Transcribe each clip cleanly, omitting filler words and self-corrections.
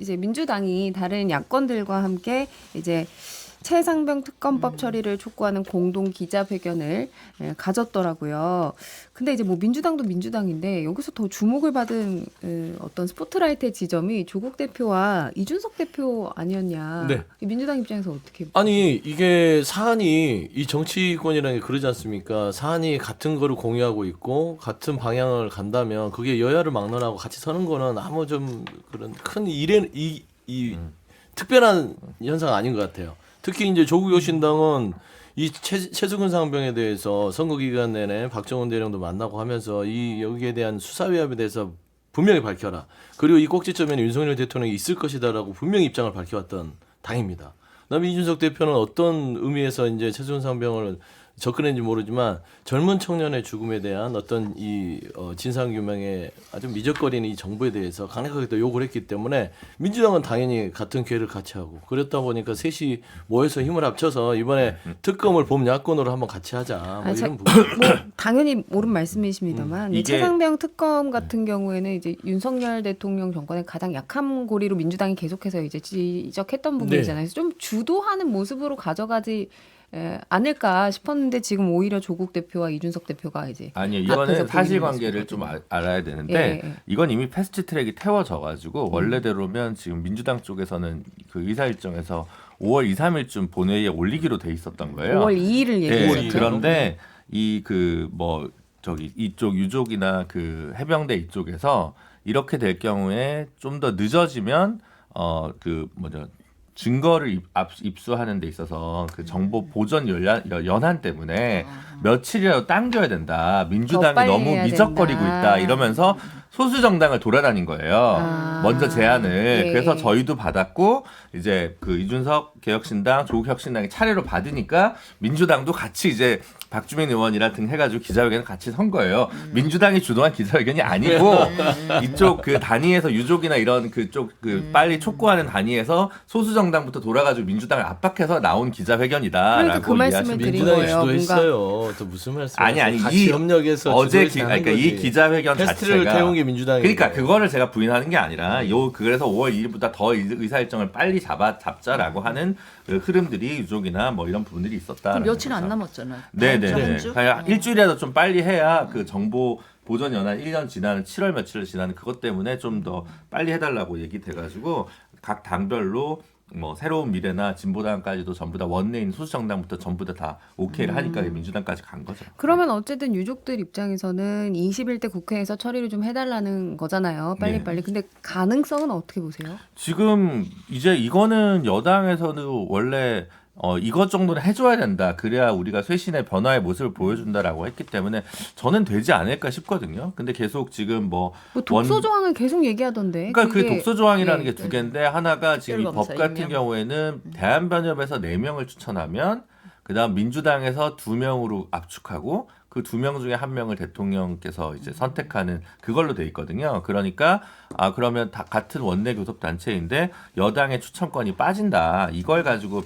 이제 민주당이 다른 야권들과 함께 이제 최상병 특검법 처리를 촉구하는 공동 기자회견을 가졌더라고요. 근데 이제 뭐 민주당도 민주당인데 여기서 더 주목을 받은 어떤 스포트라이트의 지점이 조국 대표와 이준석 대표 아니었냐. 네. 민주당 입장에서 어떻게 보세요? 아니 이게 사안이 이 정치권이라는 게 그러지 않습니까? 사안이 같은 거를 공유하고 있고 같은 방향을 간다면 그게 여야를 막론하고 같이 서는 거는 아무 좀 그런 큰 특별한 현상 아닌 것 같아요. 특히 이제 조국 혁신당은 이 최수근 상병에 대해서 선거 기간 내내 박정원 대령도 만나고 하면서 이 여기에 대한 수사 위협에 대해서 분명히 밝혀라. 그리고 이 꼭지점에는 윤석열 대통령이 있을 것이다라고 분명히 입장을 밝혀왔던 당입니다. 그다음에 이준석 대표는 어떤 의미에서 이제 최수근 상병을 접근했는지 모르지만 젊은 청년의 죽음에 대한 어떤 이 진상 규명에 아주 미적거리는 이 정부에 대해서 강력하게 또 욕을 했기 때문에 민주당은 당연히 같은 기회를 같이 하고 그랬다 보니까 셋이 모여서 힘을 합쳐서 이번에 특검을 봄 야권으로 한번 같이 하자 뭐 이런 부분. 뭐 당연히 옳은 말씀이십니다만 이게- 최상병 특검 같은 경우에는 이제 윤석열 대통령 정권의 가장 약한 고리로 민주당이 계속해서 이제 지적했던 부분이잖아요. 그래서 좀 주도하는 모습으로 가져가지 않을까 싶었는데 지금 오히려 조국 대표와 이준석 대표가 이제 아니요, 앞에서 이거는 보이는 사실관계를 좀 모습이거든요. 알아야 되는데 예. 이건 이미 패스트트랙이 태워져가지고 원래대로면 지금 민주당 쪽에서는 그 의사 일정에서 5월 2, 3일쯤 본회의에 올리기로 돼 있었던 거예요. 5월 2일을 예, 얘기했죠. 그런데 이 그 뭐 저기 이쪽 유족이나 그 해병대 이쪽에서 이렇게 될 경우에 좀 더 늦어지면 그 뭐죠 증거를 입수하는 데 있어서 그 정보 보존 연한 때문에 며칠이라도 당겨야 된다. 더 민주당이 빨리 너무 해야 미적거리고 된다. 있다. 이러면서 소수 정당을 돌아다닌 거예요. 아. 먼저 제안을. 예. 그래서 저희도 받았고 이제 그 이준석 개혁신당, 조국 혁신당이 차례로 받으니까 민주당도 같이 이제 박주민 의원이랑 등 해가지고 기자회견을 같이 선 거예요. 민주당이 주도한 기자회견이 아니고 이쪽 그 단위에서 유족이나 이런 그쪽 그 빨리 촉구하는 단위에서 소수 정당부터 돌아가지고 민주당을 압박해서 나온 기자회견이다라고 그러니까 그 말씀을 이해하시면 드린 됩니다. 민주당이 거예요. 주도했어요. 또 무슨 말씀? 아니 같이 이 협력해서 어제 주도해서 하는 그러니까 이 거지. 기자회견 패스트를 자체가 태운 게 민주당이. 그러니까 그거를 제가 부인하는 게 아니라 그래서 5월 2일보다 더 의사 일정을 빨리 잡자라고 하는 그 흐름들이 유족이나 뭐 이런 부분들이 있었다. 그럼 며칠 안 남았잖아요. 네네. 한 주? 일주일이라도 좀 빨리 해야 그 정보 보존 연한 1년 지나는 7월 며칠을 지나는 그것 때문에 좀 더 빨리 해달라고 얘기돼가지고 각 당별로 뭐 새로운 미래나 진보당까지도 전부 다 원내인 소수정당부터 전부 다 오케이를 하니까 민주당까지 간 거죠. 그러면 어쨌든 유족들 입장에서는 21대 국회에서 처리를 좀 해달라는 거잖아요. 빨리빨리. 근데 가능성은 어떻게 보세요? 지금 이제 이거는 여당에서도 원래 이것 정도는 해줘야 된다. 그래야 우리가 쇄신의 변화의 모습을 보여준다라고 했기 때문에 저는 되지 않을까 싶거든요. 근데 계속 지금 뭐 독소 조항을 계속 얘기하던데. 그러니까 그 그게- 독소 조항이라는 예. 게 두 개인데 하나가 지금 이 법 특별검사 같은 임명. 경우에는 대한변협에서 4명을 추천하면 그다음 민주당에서 2명으로 압축하고 그 2명 중에 1명을 대통령께서 이제 선택하는 그걸로 돼 있거든요. 그러니까 그러면 다 같은 원내 교섭 단체인데 여당의 추천권이 빠진다. 이걸 가지고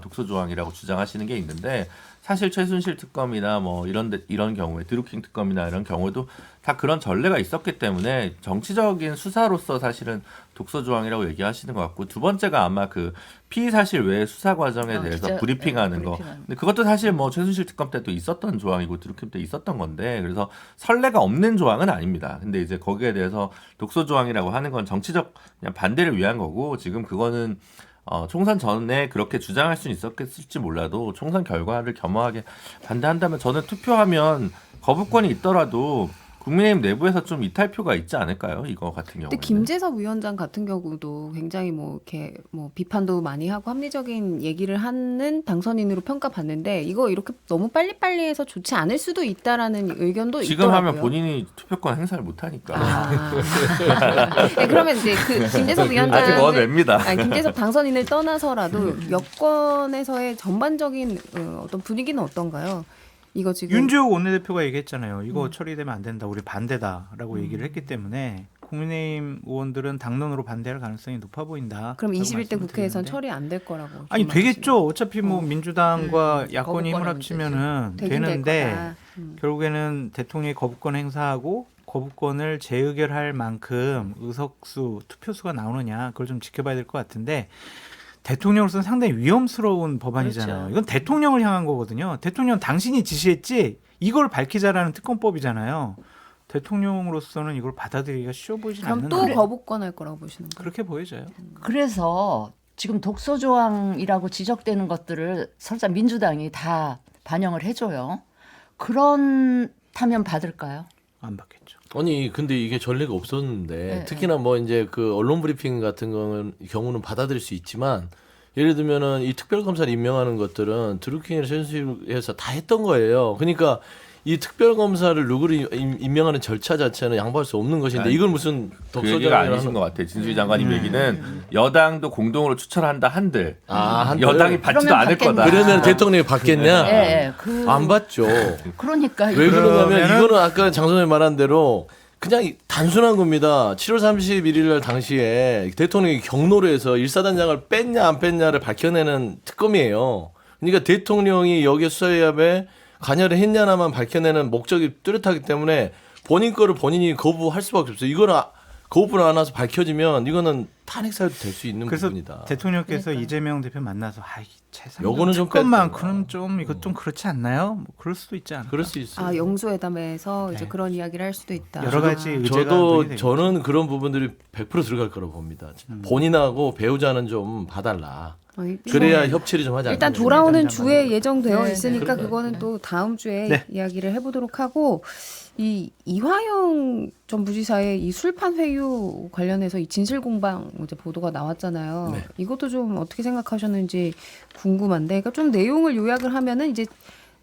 독소 조항이라고 주장하시는 게 있는데 사실 최순실 특검이나 뭐 이런 경우에 드루킹 특검이나 이런 경우도 다 그런 전례가 있었기 때문에 정치적인 수사로서 사실은 독소 조항이라고 얘기하시는 것 같고 두 번째가 아마 그 피의 사실 외의 수사 과정에 대해서 브리핑하는 거. 근데 그것도 사실 뭐 최순실 특검 때도 있었던 조항이고 드루킹 때 있었던 건데 그래서 선례가 없는 조항은 아닙니다. 근데 이제 거기에 대해서 독소 조항이라고 하는 건 정치적 그냥 반대를 위한 거고 지금 그거는 총선 전에 그렇게 주장할 수는 있었겠을지 몰라도 총선 결과를 겸허하게 반대한다면 저는 투표하면 거부권이 있더라도 국민의힘 내부에서 좀 이탈표가 있지 않을까요? 이거 같은 경우는. 근데 김재섭 위원장 같은 경우도 굉장히 뭐 이렇게 뭐 비판도 많이 하고 합리적인 얘기를 하는 당선인으로 평가받는데 이거 이렇게 너무 빨리빨리 해서 좋지 않을 수도 있다라는 의견도 지금 있더라고요. 하면 본인이 투표권 행사를 못 하니까. 네, 그러면 이제 그 김재섭 위원장 아직 원외입니다. 김재섭 당선인을 떠나서라도 여권에서의 전반적인 어떤 분위기는 어떤가요? 이거 지금 윤지호 원내대표가 얘기했잖아요. 이거 처리되면 안 된다. 우리 반대다라고 얘기를 했기 때문에 국민의힘 의원들은 당론으로 반대할 가능성이 높아 보인다. 그럼 21대 말씀을 국회에선 드리는데. 처리 안 될 거라고. 아니 되겠죠. 어차피 뭐 민주당과 거부권의 야권이 힘을 문제지. 합치면은 되긴 될 되는데 거다. 결국에는 대통령이 거부권 행사하고 거부권을 재의결할 만큼 의석수, 투표수가 나오느냐 그걸 좀 지켜봐야 될 것 같은데 대통령으로서는 상당히 위험스러운 법안이잖아요. 그렇죠. 이건 대통령을 향한 거거든요. 대통령 당신이 지시했지 이걸 밝히자라는 특검법이잖아요. 대통령으로서는 이걸 받아들이기가 쉬워 보이진 그럼 않는데 또 거부권할 거라고 보시는 거예요? 그렇게 보여져요. 그래서 지금 독소 조항이라고 지적되는 것들을 설사 민주당이 다 반영을 해줘요. 그렇다면 받을까요? 안 받겠죠. 아니 근데 이게 전례가 없었는데 네, 특히나 뭐 이제 그 언론 브리핑 같은 경우는 받아들일 수 있지만 예를 들면은 이 특별검사를 임명하는 것들은 드루킹이나 최순실에서 다 했던 거예요. 그러니까 이 특별검사를 누구를 임명하는 절차 자체는 양보할 수 없는 것인데 아니, 이걸 무슨 그 얘기가 독소조항이라는 아니신 것 같아요. 진수희 장관님 얘기는 여당도 공동으로 추천한다 한들 한들. 여당이 받지도 그러면 않을 받겠냐. 거다. 그러면 대통령이 받겠냐? 예, 예. 안 받죠. 그러니까 왜 그러냐면 그러면은- 이거는 아까 장선생님 말한 대로 그냥 단순한 겁니다. 7월 31일 날 당시에 대통령이 경로로 해서 일사단장을 뺐냐 안 뺐냐를 밝혀내는 특검이에요. 그러니까 대통령이 여기에 수사위압에 관여를 했냐나만 밝혀내는 목적이 뚜렷하기 때문에 본인 거를 본인이 거부할 수밖에 없어요. 이거는 거부를 안 해서 밝혀지면 이거는 탄핵 사유도 될 수 있는 그래서 부분이다. 대통령께서 그러니까요. 이재명 대표 만나서 요거는 좀 특검만큼은 좀 이거 좀 그렇지 않나요? 뭐 그럴 수도 있지 않을까? 그럴 수 있어요. 아 영수회담에서 이제 네. 그런 이야기를 할 수도 있다. 여러 가지 의제가 저도 논의되겠죠. 저는 그런 부분들이 100% 들어갈 거라고 봅니다. 본인하고 배우자는 좀 봐달라. 아니, 그래야 협치를 좀 하지 않겠냐. 일단 돌아오는 장관님. 주에 예정되어 네, 있으니까 네. 그거는 또 다음 주에 네. 이야기를 해보도록 하고 이 이화영 전 부지사의 이 술판 회유 관련해서 이 진실 공방 이제 보도가 나왔잖아요. 네. 이것도 좀 어떻게 생각하셨는지 궁금한데, 그러니까 좀 내용을 요약을 하면은 이제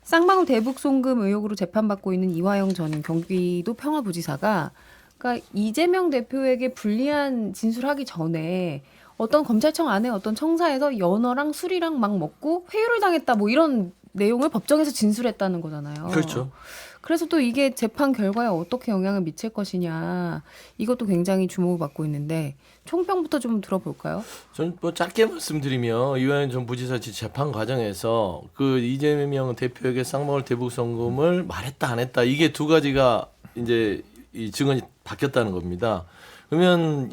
쌍방울 대북 송금 의혹으로 재판받고 있는 이화영 전 경기도 평화부지사가 그러니까 이재명 대표에게 불리한 진술하기 전에 어떤 검찰청 안에 어떤 청사에서 연어랑 술이랑 막 먹고 회유를 당했다 뭐 이런 내용을 법정에서 진술했다는 거잖아요. 그렇죠. 그래서 또 이게 재판 결과에 어떻게 영향을 미칠 것이냐 이것도 굉장히 주목을 받고 있는데 총평부터 좀 들어볼까요? 저는 뭐 짧게 말씀드리면 이화영 전 부지사 재판 과정에서 그 이재명 대표에게 쌍방울 대북 송금을 말했다 안 했다 이게 두 가지가 이제 이 증언이 바뀌었다는 겁니다. 그러면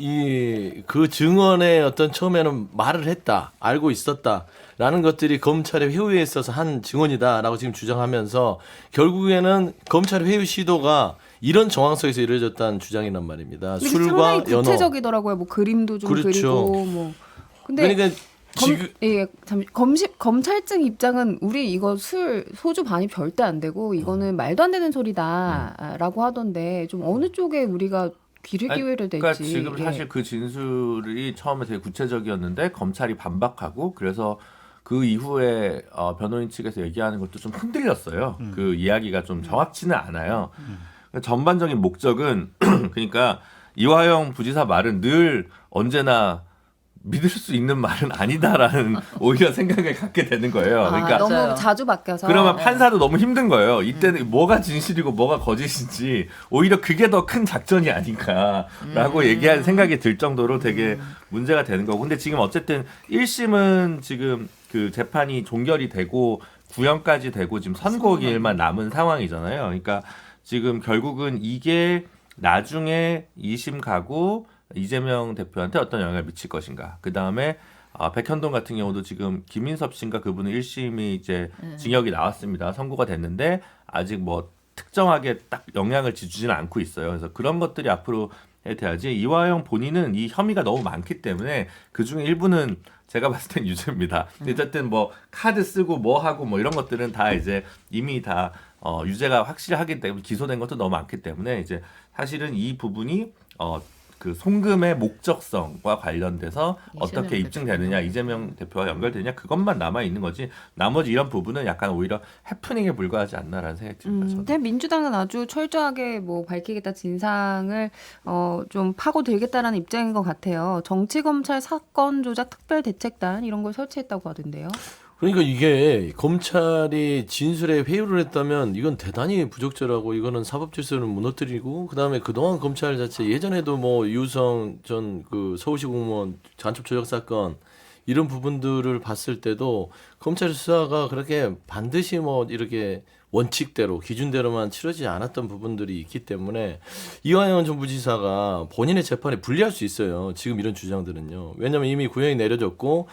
그 증언에 어떤 처음에는 말을 했다, 알고 있었다라는 것들이 검찰의 회유에 있어서 한 증언이다라고 지금 주장하면서 결국에는 검찰의 회유 시도가 이런 정황 속에서 이루어졌다는 주장이란 말입니다. 근데 술과 상당히 연어. 구체적이더라고요. 뭐 그림도 좀 그렇죠. 그리고 뭐. 근데 그러니까 지금 검찰청 입장은 우리 이거 소주 반입 절대 안 되고 이거는 말도 안 되는 소리다라고 하던데 좀 어느 쪽에 우리가 귀를 기울여야 될지. 그러니까 지금 예. 사실 그 진술이 처음에 되게 구체적이었는데 검찰이 반박하고 그래서 그 이후에 변호인 측에서 얘기하는 것도 좀 흔들렸어요. 그 이야기가 좀 정확치는 않아요. 그러니까 전반적인 목적은 그러니까 이화영 부지사 말은 늘 언제나 믿을 수 있는 말은 아니다라는 오히려 생각을 갖게 되는 거예요. 그러니까 너무 맞아요. 자주 바뀌어서. 그러면 판사도 너무 힘든 거예요. 이때는 뭐가 진실이고 뭐가 거짓인지 오히려 그게 더 큰 작전이 아닌가라고 얘기할 생각이 들 정도로 되게 문제가 되는 거고. 근데 지금 어쨌든 1심은 지금 그 재판이 종결이 되고 구형까지 되고 지금 선고일만 남은 상황이잖아요. 그러니까 지금 결국은 이게 나중에 2심 가고 이재명 대표한테 어떤 영향을 미칠 것인가. 그 다음에 백현동 같은 경우도 지금 김인섭 씨인가 그분은 1심이 이제 징역이 나왔습니다. 선고가 됐는데 아직 뭐 특정하게 딱 영향을 주지는 않고 있어요. 그래서 그런 것들이 앞으로 해야지. 이화영 본인은 이 혐의가 너무 많기 때문에 그 중에 일부는 제가 봤을 땐 유죄입니다. 어쨌든 뭐 카드 쓰고 뭐 하고 뭐 이런 것들은 다 이제 이미 다 유죄가 확실하기 때문에 기소된 것도 너무 많기 때문에 이제 사실은 이 부분이 그 송금의 목적성과 관련돼서 어떻게 입증되느냐, 이재명 대표와 연결되느냐 그것만 남아 있는 거지. 나머지 이런 부분은 약간 오히려 해프닝에 불과하지 않나라는 생각이 듭니다. 저는. 근데 민주당은 아주 철저하게 뭐 밝히겠다 진상을 좀 파고들겠다라는 입장인 것 같아요. 정치검찰 사건 조작 특별대책단 이런 걸 설치했다고 하던데요. 그러니까 이게 검찰이 진술에 회유를 했다면 이건 대단히 부적절하고 이거는 사법 질서를 무너뜨리고 그다음에 그동안 검찰 자체 예전에도 뭐 유성 전 그 서울시 공무원 간첩 조작 사건 이런 부분들을 봤을 때도 검찰 수사가 그렇게 반드시 뭐 이렇게 원칙대로 기준대로만 치러지지 않았던 부분들이 있기 때문에 이화영 전 부지사가 본인의 재판에 불리할 수 있어요. 지금 이런 주장들은요. 왜냐하면 이미 구형이 내려졌고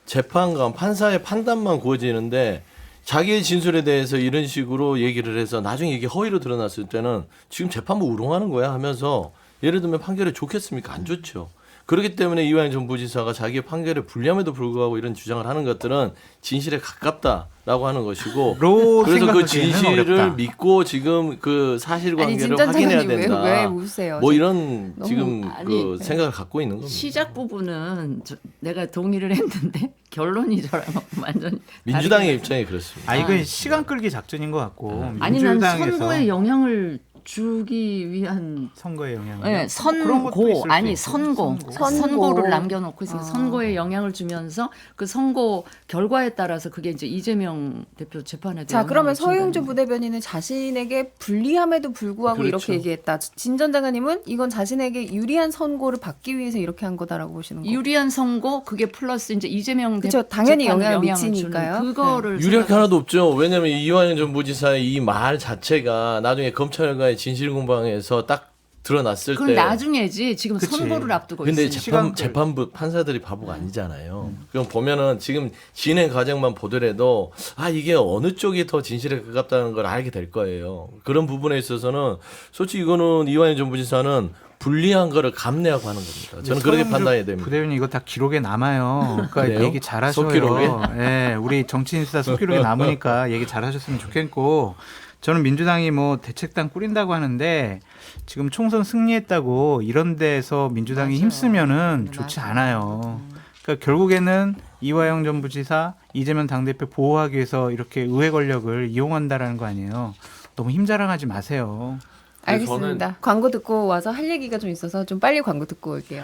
재판관 판사의 판단만 구워지는데 자기의 진술에 대해서 이런 식으로 얘기를 해서 나중에 이게 허위로 드러났을 때는 지금 재판부 우롱하는 거야 하면서 예를 들면 판결이 좋겠습니까? 안 좋죠. 그렇기 때문에 이화영 전 부지사가 자기의 판결에 불리함에도 불구하고 이런 주장을 하는 것들은 진실에 가깝다라고 하는 것이고 로 그래서 그 생각하기에는 진실을 어렵다. 믿고 지금 그 아니 사실관계를 진전 확인해야 장관님 된다. 왜 웃으세요? 뭐 이런 너무- 지금 아니, 그 생각을 갖고 있는 겁니다. 시작 부분은 내가 동의를 했는데 결론이 저랑 완전 민주당의 다르게 입장이 그렇습니다. 아 이건 시간 끌기 작전인 것 같고 아니 난 민주당에서 선거에 영향을 주기 위한 선거에 영향을 네, 그런 것도 선고 있을 아니 수 있죠. 선고 선고. 선고를 남겨놓고 있으니까 아. 선거에 영향을 주면서 그 선고 결과에 따라서 그게 이제 이재명 대표 재판에 자 영향을 그러면 준다는 서영주 거예요. 부대변인은 자신에게 불리함에도 불구하고 그렇죠. 이렇게 얘기했다. 진 전 장관님은 이건 자신에게 유리한 선고를 받기 위해서 이렇게 한 거다라고 보시는 거예요. 유리한 선고 그게 플러스 이제 이재명 그쵸, 대표 당연히 재판에 영향을 주는 미치니까요. 그거를 유리할 게 하나도 없죠. 왜냐하면 이화영 전 부지사의 이 말 자체가 나중에 검찰과의 진실 공방에서 딱 드러났을 그건 때 나중에지 지금 그치. 선고를 앞두고 근데 있으니까. 재판부 판사들이 바보가 아니잖아요. 그럼 보면은 지금 진행 과정만 보더라도 아 이게 어느 쪽이 더 진실에 가깝다는 걸 알게 될 거예요. 그런 부분에 있어서는 솔직히 이거는 이화영 전 부지사는 불리한 거를 감내하고 하는 겁니다. 저는 그렇게 서영주 판단해야 됩니다. 부대변인 이거 다 기록에 남아요. 그러니까 그래요? 얘기 잘하셔요. 속기록에? 예, 우리 정치인수다 속기록에 남으니까 얘기 잘하셨으면 좋겠고 저는 민주당이 뭐 대책당 꾸린다고 하는데 지금 총선 승리했다고 이런 데서 민주당이 맞아요. 힘쓰면은 네, 좋지 맞아요. 않아요. 그러니까 결국에는 이화영 전 부지사, 이재명 당대표 보호하기 위해서 이렇게 의회 권력을 이용한다라는 거 아니에요. 너무 힘 자랑하지 마세요. 알겠습니다. 광고 듣고 와서 할 얘기가 좀 있어서 좀 빨리 광고 듣고 올게요.